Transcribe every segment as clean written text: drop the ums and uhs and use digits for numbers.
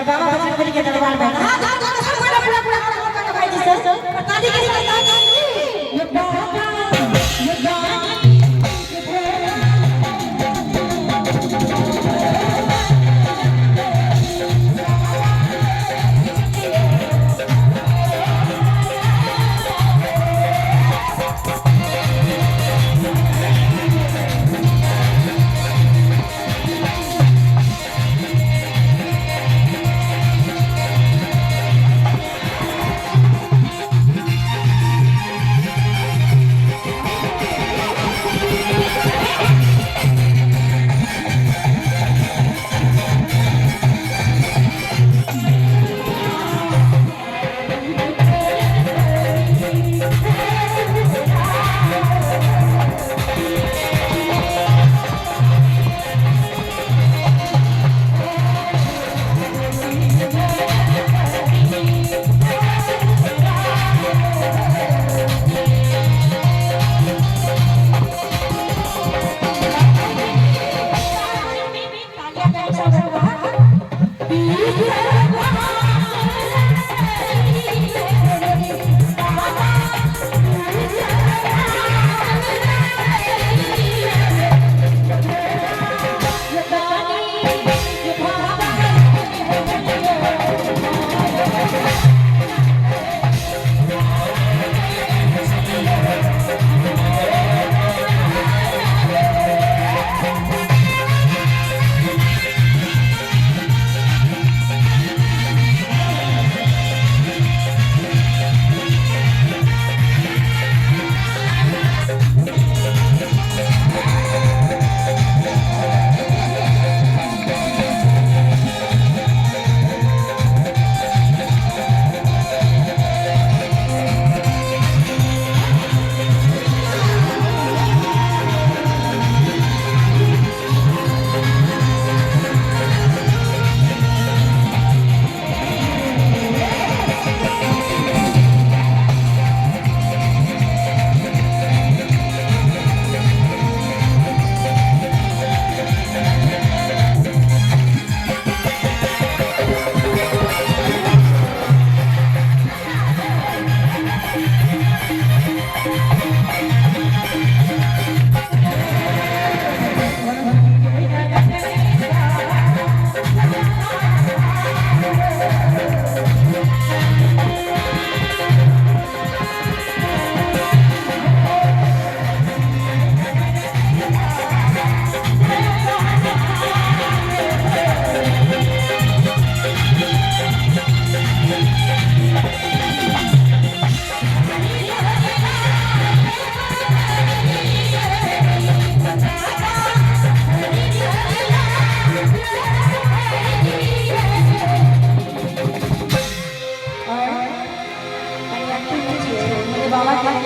बाबा बजरंगबली के दरबार में हां पूरा भाई जी सर बता दी ये बाबा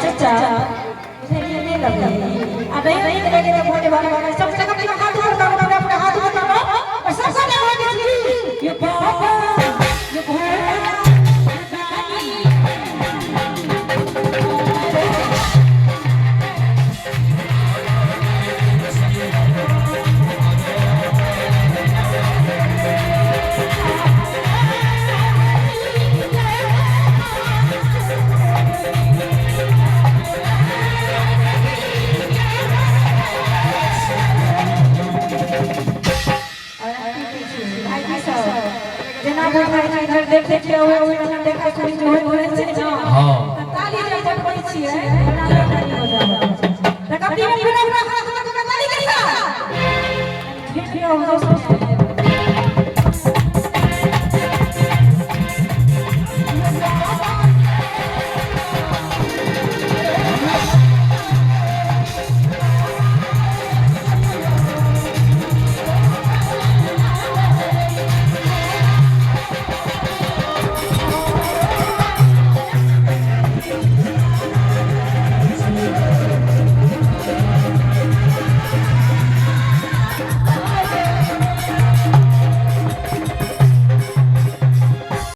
चाचा मुझे नहीं लगा अब नहीं करेगा बोले वाला सब जगह अपने हाथ उठाओ अपने हाथ उठाओ और सब सब आवाज दीजिए ये बाबा ये भोला इधर देख देख के हुए देखा कोई जो है हां ताली जब पड़ी छी है ताली हो जाए